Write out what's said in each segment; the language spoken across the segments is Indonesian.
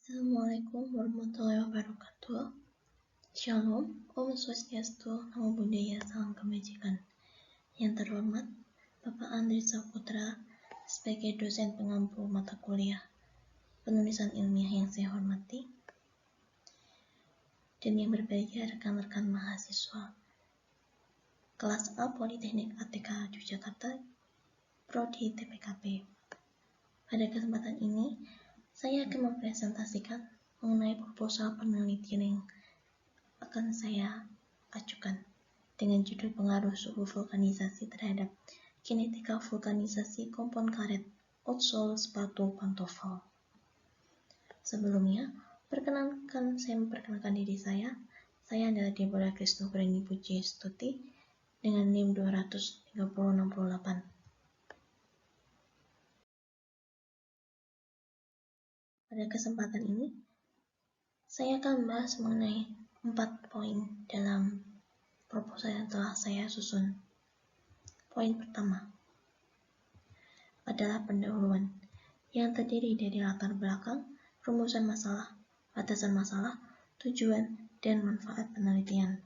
Assalamualaikum warahmatullahi wabarakatuh. Shalom, Om Swastiastu, Namo Buddhaya, Salam Kebajikan. Yang terhormat, Bapak Andri Saputra, sebagai dosen pengampu mata kuliah penulisan ilmiah yang saya hormati, dan yang berbahagia rekan-rekan mahasiswa kelas A Politeknik ATK Yogyakarta, Prodi TPKP. Pada kesempatan ini, saya akan mempresentasikan mengenai proposal penelitian yang akan saya ajukan dengan judul pengaruh suhu vulkanisasi terhadap kinetika vulkanisasi kompon karet, outsole, sepatu, pantofel. Sebelumnya, saya memperkenalkan diri saya. Saya adalah Deborah Krisnobrani Puji Stuti dengan NIM 23068. Pada kesempatan ini, saya akan membahas mengenai 4 poin dalam proposal yang telah saya susun. Poin pertama adalah pendahuluan yang terdiri dari latar belakang, rumusan masalah, batasan masalah, tujuan, dan manfaat penelitian.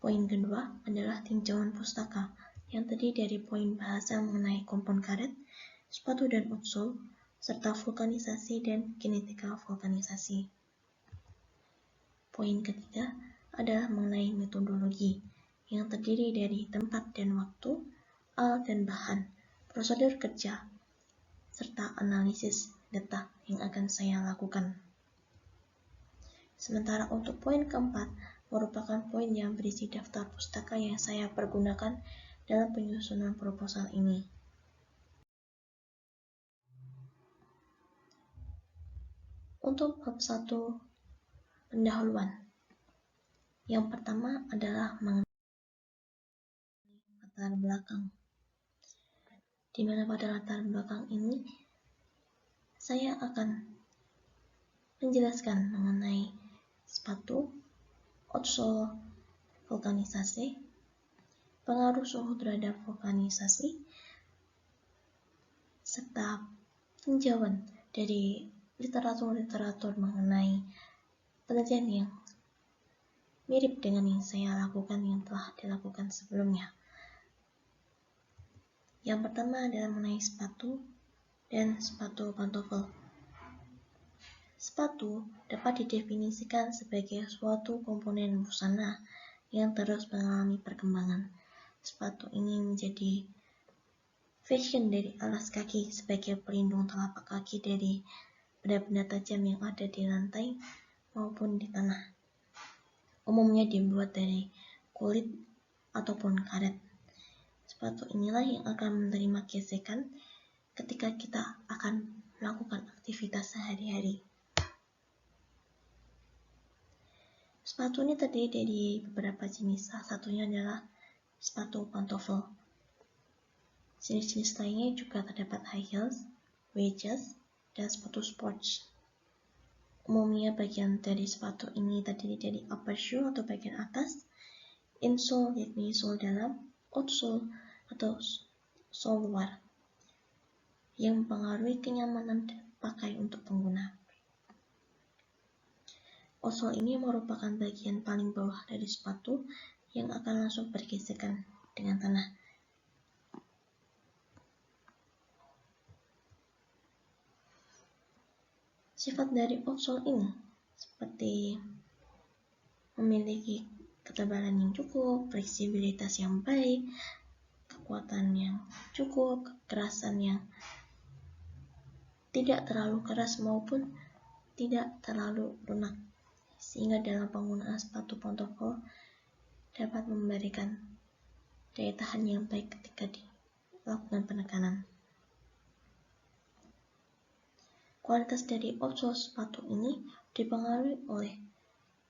Poin kedua adalah tinjauan pustaka yang terdiri dari poin bahasa mengenai kompon karet, sepatu dan outsole, serta vulkanisasi dan kinetika vulkanisasi. Poin ketiga adalah mengenai metodologi yang terdiri dari tempat dan waktu, alat dan bahan, prosedur kerja, serta analisis data yang akan saya lakukan. Sementara untuk poin keempat merupakan poin yang berisi daftar pustaka yang saya pergunakan dalam penyusunan proposal ini. Untuk bab 1 pendahuluan, yang pertama adalah mengenai latar belakang, di mana pada latar belakang ini saya akan menjelaskan mengenai sepatu, outsole, vulkanisasi, pengaruh suhu terhadap vulkanisasi, serta tinjauan dari literatur mengenai penelitian yang mirip dengan yang saya lakukan yang telah dilakukan sebelumnya. Yang pertama adalah mengenai sepatu dan sepatu pantofel. Sepatu dapat didefinisikan sebagai suatu komponen busana yang terus mengalami perkembangan. Sepatu ini menjadi fashion dari alas kaki sebagai pelindung telapak kaki dari benda-benda tajam yang ada di lantai maupun di tanah. Umumnya dibuat dari kulit ataupun karet. Sepatu inilah yang akan menerima gesekan ketika kita akan melakukan aktivitas sehari-hari. Sepatu ini terdiri dari beberapa jenis, salah satunya adalah sepatu pantofel. Jenis-jenis lainnya juga terdapat high heels, wedges, dan sepatu sports. Umumnya bagian dari sepatu ini terdiri dari upper shoe atau bagian atas, insole yakni sole dalam, outsole atau sole luar, yang mempengaruhi kenyamanan pakai untuk pengguna. Outsole ini merupakan bagian paling bawah dari sepatu yang akan langsung bergesekan dengan tanah. Sifat dari outsole ini seperti memiliki ketebalan yang cukup, fleksibilitas yang baik, kekuatan yang cukup, kekerasan yang tidak terlalu keras maupun tidak terlalu lunak, sehingga dalam penggunaan sepatu pantofel dapat memberikan daya tahan yang baik ketika dilakukan penekanan. Kualitas dari outsole sepatu ini dipengaruhi oleh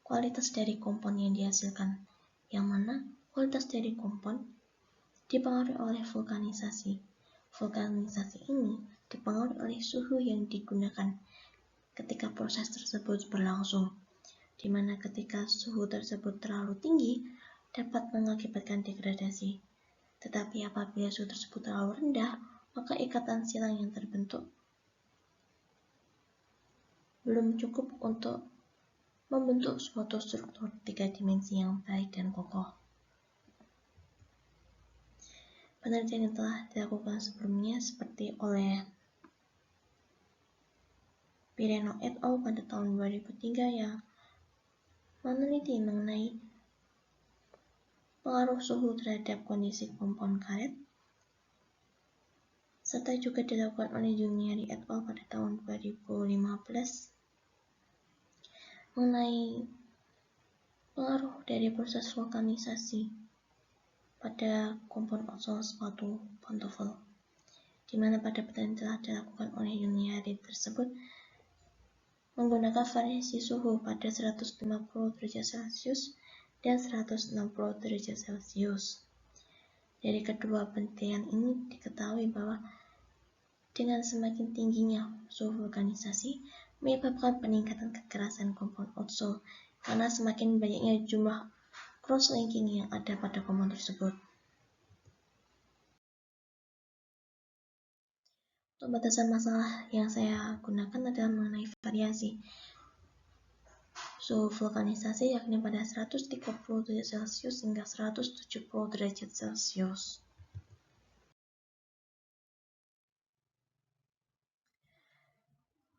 kualitas dari kompon yang dihasilkan, yang mana kualitas dari kompon dipengaruhi oleh vulkanisasi. Vulkanisasi ini dipengaruhi oleh suhu yang digunakan ketika proses tersebut berlangsung, di mana ketika suhu tersebut terlalu tinggi dapat mengakibatkan degradasi. Tetapi apabila suhu tersebut terlalu rendah, maka ikatan silang yang terbentuk belum cukup untuk membentuk suatu struktur 3 dimensi yang baik dan kokoh. Penelitian yang telah dilakukan sebelumnya seperti oleh Pireno et al. Pada tahun 2003 yang meneliti mengenai pengaruh suhu terhadap kondisi kompon karet, serta juga dilakukan oleh Juniari et al. Pada tahun 2015 mengenai pengaruh dari proses vulkanisasi pada kompon ozon sepatu pantofel, di mana pada penelitian telah dilakukan oleh Juniari tersebut menggunakan variasi suhu pada 150 derajat Celcius dan 160 derajat Celcius. Dari kedua penelitian ini diketahui bahwa dengan semakin tingginya suhu vulkanisasi menyebabkan peningkatan kekerasan kompon ozon karena semakin banyaknya jumlah cross-linking yang ada pada kompon tersebut. Untuk batasan masalah yang saya gunakan adalah mengenai variasi suhu vulkanisasi, yakni pada 130 derajat Celcius hingga 170 derajat Celcius.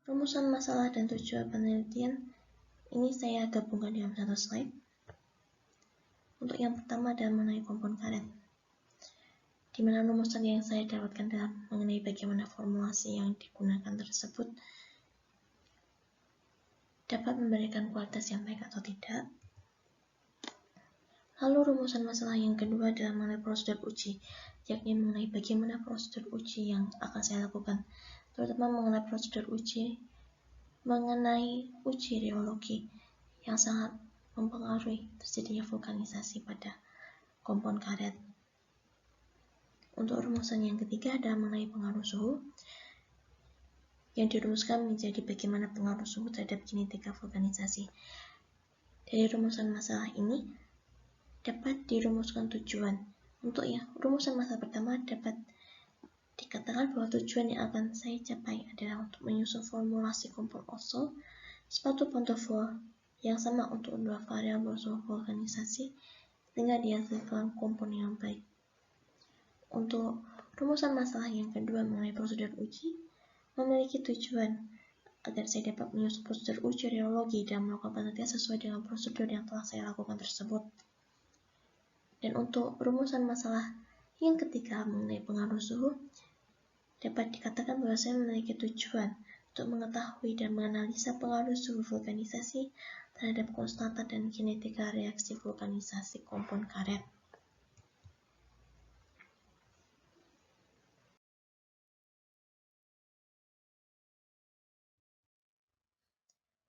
Rumusan masalah dan tujuan penelitian ini saya gabungkan dalam satu slide. Untuk yang pertama adalah mengenai kompon karet, di mana rumusan yang saya dapatkan dalam mengenai bagaimana formulasi yang digunakan tersebut dapat memberikan kualitas yang baik atau tidak. Lalu rumusan masalah yang kedua adalah mengenai prosedur uji, yakni mengenai bagaimana prosedur uji yang akan saya lakukan, terutama mengenai prosedur uji mengenai uji reologi yang sangat mempengaruhi terjadinya vulkanisasi pada kompon karet. Untuk rumusan yang ketiga adalah mengenai pengaruh suhu, yang dirumuskan menjadi bagaimana pengaruh suhu terhadap kinetika vulkanisasi. Dari rumusan masalah ini dapat dirumuskan tujuan. Untuk rumusan masalah pertama dapat dikatakan bahwa tujuan yang akan saya capai adalah untuk menyusun formulasi kompon ozon sepatu pantofel yang sama untuk dua variabel suhu vulkanisasi sehingga dihasilkan kompon yang baik. Untuk rumusan masalah yang kedua mengenai prosedur uji memiliki tujuan agar saya dapat menyusun prosedur uji reologi dan melakukan penelitian sesuai dengan prosedur yang telah saya lakukan tersebut. Dan untuk rumusan masalah yang ketiga mengenai pengaruh suhu, dapat dikatakan bahwa saya memiliki tujuan untuk mengetahui dan menganalisa pengaruh suhu vulkanisasi terhadap konstanta dan kinetika reaksi vulkanisasi kompon karet.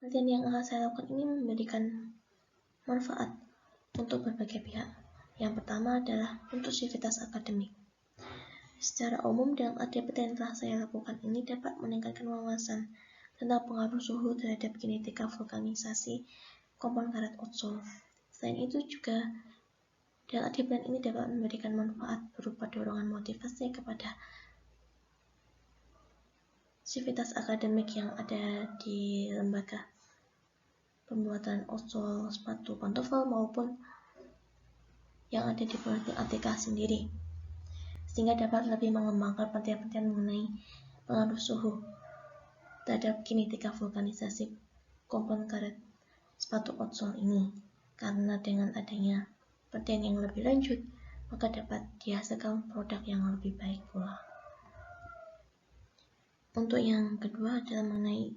Penelitian yang akan saya lakukan ini memberikan manfaat untuk berbagai pihak. Yang pertama adalah untuk sivitas akademik. Secara umum, dengan penelitian yang telah saya lakukan ini dapat meningkatkan wawasan tentang pengaruh suhu terhadap kinetika vulkanisasi kompon karet ozon. Selain itu juga, dengan penelitian ini dapat memberikan manfaat berupa dorongan motivasi kepada sivitas akademik yang ada di lembaga pembuatan ozon sepatu pantofel maupun yang ada di Politeknik ATK sendiri, sehingga dapat lebih mengembangkan penelitian-penelitian mengenai pengaruh suhu terhadap kinetika vulkanisasi kompon karet sepatu ozon ini. Karena dengan adanya penelitian yang lebih lanjut, maka dapat dihasilkan produk yang lebih baik pula. Untuk yang kedua adalah mengenai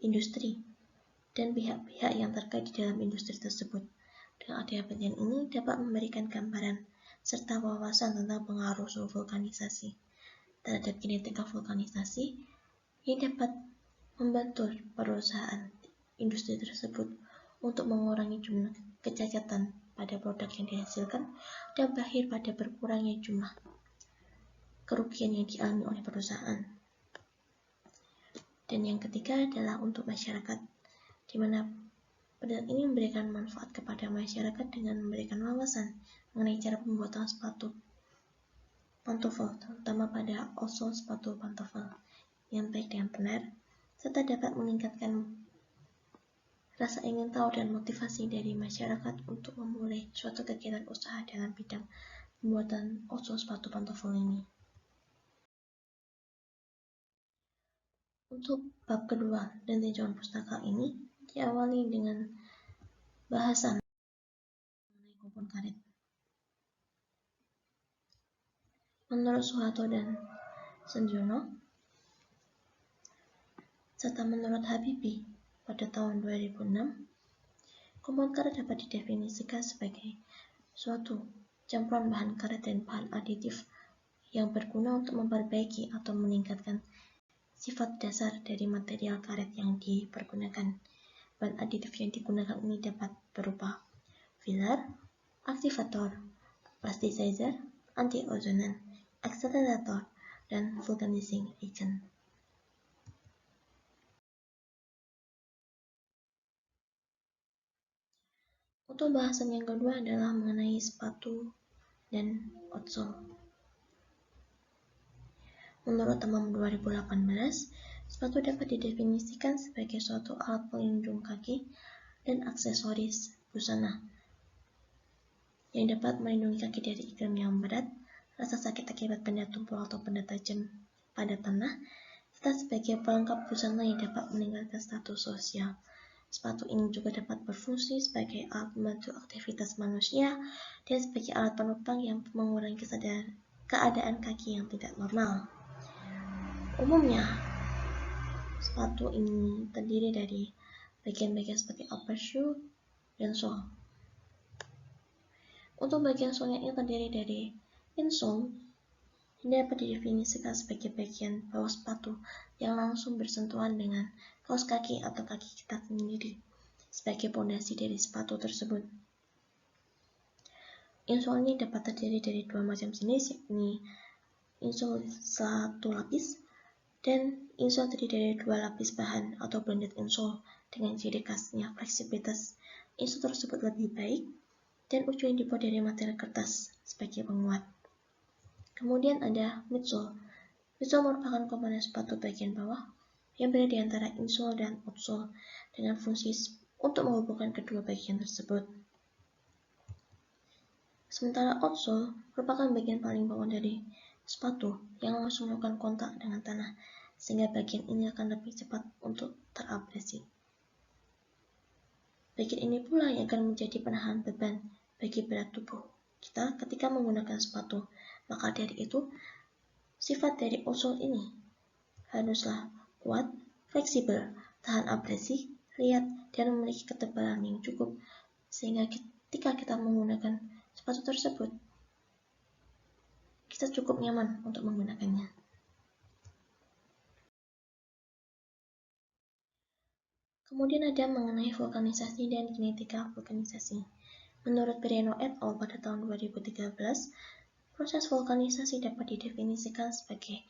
industri dan pihak-pihak yang terkait di dalam industri tersebut. Dengan adanya penelitian ini dapat memberikan gambaran serta wawasan tentang pengaruh suhu vulkanisasi terhadap kinetika vulkanisasi yang dapat membantu perusahaan industri tersebut untuk mengurangi jumlah kecacatan pada produk yang dihasilkan dan berakhir pada berkurangnya jumlah kerugian yang dialami oleh perusahaan. Dan yang ketiga adalah untuk masyarakat, di mana penelitian ini memberikan manfaat kepada masyarakat dengan memberikan wawasan mengenai cara pembuatan sepatu pantofel, terutama pada ozon sepatu pantofel yang baik dan benar, serta dapat meningkatkan rasa ingin tahu dan motivasi dari masyarakat untuk memulai suatu kegiatan usaha dalam bidang pembuatan outsole sepatu pantofel ini. Untuk bab kedua dan tinjauan pustaka ini diawali dengan bahasan mengenai kompon karet. Menurut Soeharto dan Sundjono, serta menurut Habibie pada tahun 2006, kompon karet dapat didefinisikan sebagai suatu campuran bahan karet dan bahan aditif yang berguna untuk memperbaiki atau meningkatkan sifat dasar dari material karet yang dipergunakan. Bahan aditif yang digunakan ini dapat berupa filler, aktivator, plasticizer, anti-ozonan, akselerator, dan vulcanizing agent. Untuk bahasan yang kedua adalah mengenai sepatu dan outsole. Menurut Tamam 2018, sepatu dapat didefinisikan sebagai suatu alat pelindung kaki dan aksesoris busana yang dapat melindungi kaki dari iklim yang berat, rasa sakit akibat benda tumpul atau benda tajam pada tanah, serta sebagai pelengkap busana yang dapat meningkatkan status sosial. Sepatu ini juga dapat berfungsi sebagai alat membantu aktivitas manusia dan sebagai alat penopang yang mengurangi keadaan kaki yang tidak normal. Umumnya, sepatu ini terdiri dari bagian-bagian seperti upper shoe dan sole. Untuk bagian sole ini terdiri dari insole, ini dapat didefinisikan sebagai bagian bawah sepatu yang langsung bersentuhan dengan kaos kaki atau kaki kita sendiri sebagai pondasi dari sepatu tersebut. Insole ini dapat terdiri dari dua macam jenis, yakni insole satu lapis dan insole terdiri dari dua lapis bahan atau blended insole dengan ciri khasnya fleksibilitas insole tersebut lebih baik dan ujungnya dibuat dari material kertas sebagai penguat. Kemudian ada midsole. Midsole merupakan komponen sepatu bagian bawah yang berada di antara insole dan outsole dengan fungsi untuk menghubungkan kedua bagian tersebut. Sementara outsole merupakan bagian paling bawah dari sepatu yang langsung melakukan kontak dengan tanah, sehingga bagian ini akan lebih cepat untuk terabrasi. Bagian ini pula yang akan menjadi penahan beban bagi berat tubuh kita ketika menggunakan sepatu. Maka dari itu, sifat dari outsole ini haruslah kuat, fleksibel, tahan abrasi, liat, dan memiliki ketebalan yang cukup, sehingga ketika kita menggunakan sepatu tersebut, kita cukup nyaman untuk menggunakannya. Kemudian ada mengenai vulkanisasi dan kinetika vulkanisasi. Menurut Pereno et al. Pada tahun 2013, proses vulkanisasi dapat didefinisikan sebagai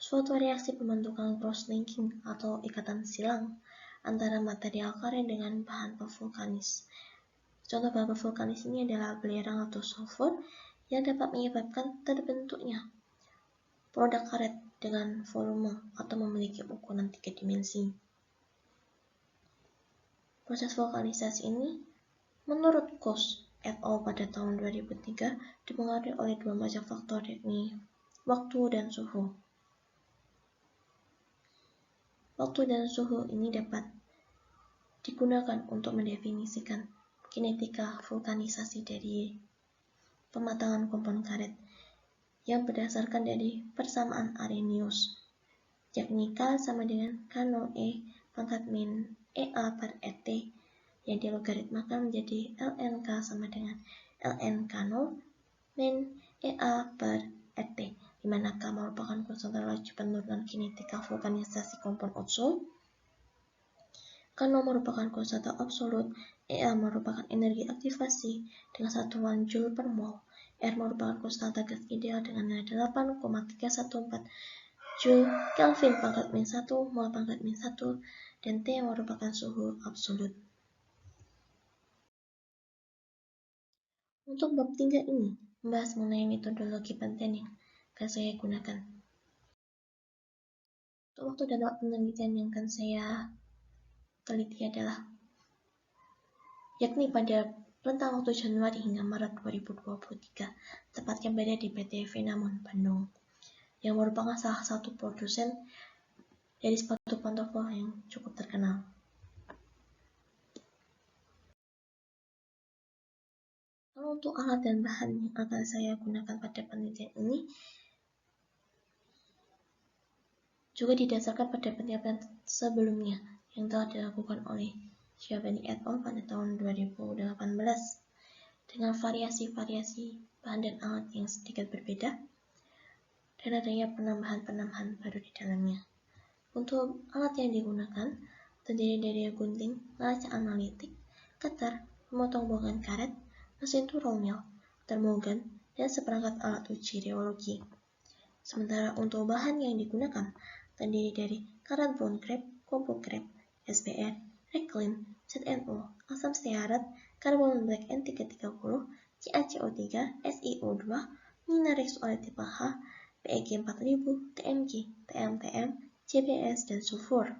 suatu reaksi pembentukan cross-linking atau ikatan silang antara material karet dengan bahan pevulkanis. Contoh bahan pevulkanis ini adalah belerang atau sulfur yang dapat menyebabkan terbentuknya produk karet dengan volume atau memiliki ukuran 3 dimensi. Proses vulkanisasi ini menurut Koch et al. Pada tahun 2003 dipengaruhi oleh dua macam faktor, yakni waktu dan suhu. Waktu dan suhu ini dapat digunakan untuk mendefinisikan kinetika vulkanisasi dari pematangan kompon karet yang berdasarkan dari persamaan Arrhenius, yakni K sama dengan K0 E pangkat min EA per ET yang dilogaritmakan menjadi ln K sama dengan ln K0 min EA per ET, di mana K merupakan konstanta laju penurunan kinetika vulkanisasi kompon outsole, K0 merupakan konstanta absolut, EA merupakan energi aktivasi dengan satuan Joule per mol, R merupakan konstanta gas ideal dengan nilai 8,314 Joule Kelvin pangkat min 1 mol pangkat min 1, dan T merupakan suhu absolut. Untuk bab 3 ini membahas mengenai metodologi penelitian yang akan saya gunakan. Untuk waktu dan alat penelitian yang akan saya teliti adalah yakni pada rentang waktu Januari hingga Maret 2023, tepatnya berada di PT Vinamon Bandung, yang merupakan salah satu produsen dari sepatu pantofel yang cukup terkenal. Lalu untuk alat dan bahan yang akan saya gunakan pada penelitian ini juga didasarkan pada penelitian sebelumnya yang telah dilakukan oleh Schiavone et al. Pada tahun 2018 dengan variasi-variasi bahan dan alat yang sedikit berbeda dan adanya penambahan-penambahan baru di dalamnya. Untuk alat yang digunakan terdiri dari gunting, neraca analitik, cutter, pemotong buangan karet, mesin roll mill, termogan, dan seperangkat alat uji reologi. Sementara untuk bahan yang digunakan terdiri dari karet bone crab, compo crab, SBR, Reclaim, ZNO, asam stearat, karbon black N330, CaCO3, SiO2, Minarex oleh tipe H, PEG 4000, TMG, TMTM, CBS, dan sulfur.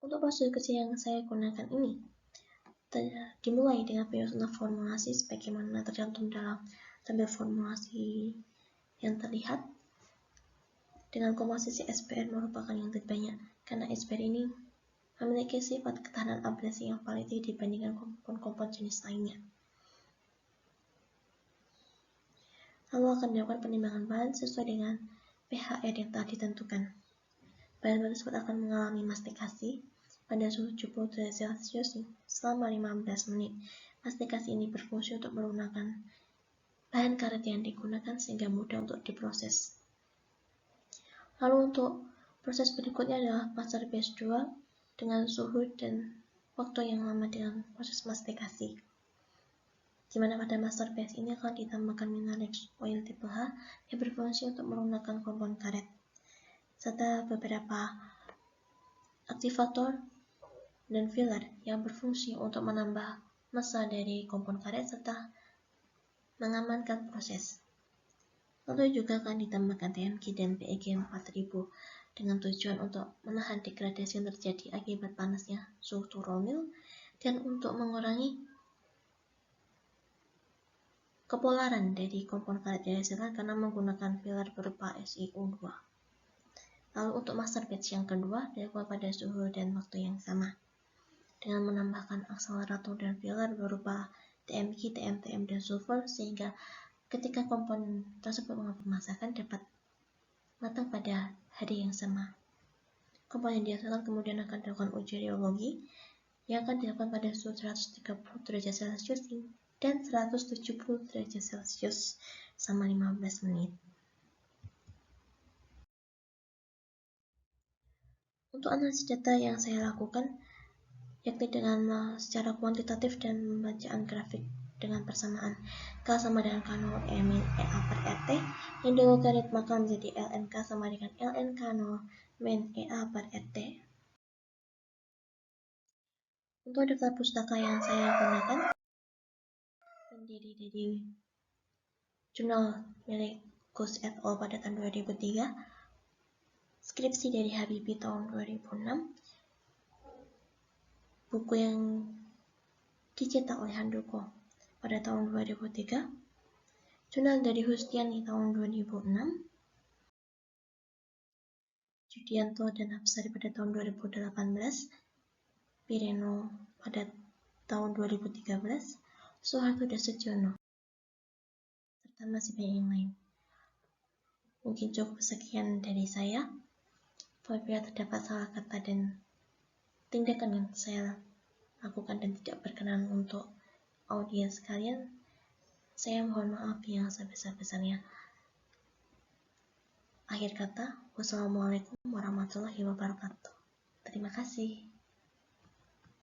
Untuk prosedur kecil yang saya gunakan ini dimulai dengan penyusunan formulasi sebagaimana tercantum dalam tabel formulasi yang terlihat. Dengan komposisi SPR merupakan yang terbanyak karena SPR ini memiliki sifat ketahanan abrasi yang paling tinggi dibandingkan kompon-kompon jenis lainnya. Lalu akan dilakukan penimbangan bahan sesuai dengan pH air yang telah ditentukan. Bahan tersebut akan mengalami mastikasi pada suhu 70 derajat Celcius selama 15 menit. Mastikasi ini berfungsi untuk melunakkan bahan karet yang digunakan sehingga mudah untuk diproses. Lalu untuk proses berikutnya adalah master batch 2 dengan suhu dan waktu yang lama dengan proses mastikasi. Di mana pada master batch ini akan ditambahkan Minarex oil tipe H yang berfungsi untuk melunakkan kompon karet, serta beberapa aktivator dan filler yang berfungsi untuk menambah massa dari kompon karet serta mengamankan proses. Lalu juga akan ditambahkan TMG dan PEG 4000 dengan tujuan untuk menahan degradasi yang terjadi akibat panasnya suhu roll mill dan untuk mengurangi kepolaran dari kompon karet yang dihasilkan karena menggunakan filler berupa SiO2. Lalu untuk master batch yang kedua dilakukan pada suhu dan waktu yang sama dengan menambahkan akselerator dan filler berupa TMG, TMTM, dan sulfur sehingga ketika kompon tersebut masakan dapat matang pada hari yang sama. Kompon yang dihasilkan kemudian akan dilakukan uji reologi yang akan dilakukan pada suhu 130 derajat Celcius dan 170 derajat Celcius selama 15 menit. Untuk analisis data yang saya lakukan yakni dengan secara kuantitatif dan pembacaan grafik dengan persamaan K sama dengan K0 min EA per RT yang dilogaritmakan menjadi ln K sama dengan ln K0 min EA per RT. Untuk daftar pustaka yang saya gunakan terdiri dari jurnal milik Gus et al. Pada tahun 2003, skripsi dari Habibie tahun 2006, buku yang dicetak oleh Handoko pada tahun 2003, jurnal dari Hustiani tahun 2006, Judianto dan Hapsari pada tahun 2018, Pireno pada tahun 2013, Soeharto dan Sudjono, serta masih banyak yang lain. Mungkin cukup sekian dari saya. Apabila terdapat salah kata dan tindakan yang saya lakukan dan tidak berkenan untuk audiens sekalian, saya mohon maaf yang sebesar-besarnya. Akhir kata, wassalamualaikum warahmatullahi wabarakatuh. Terima kasih.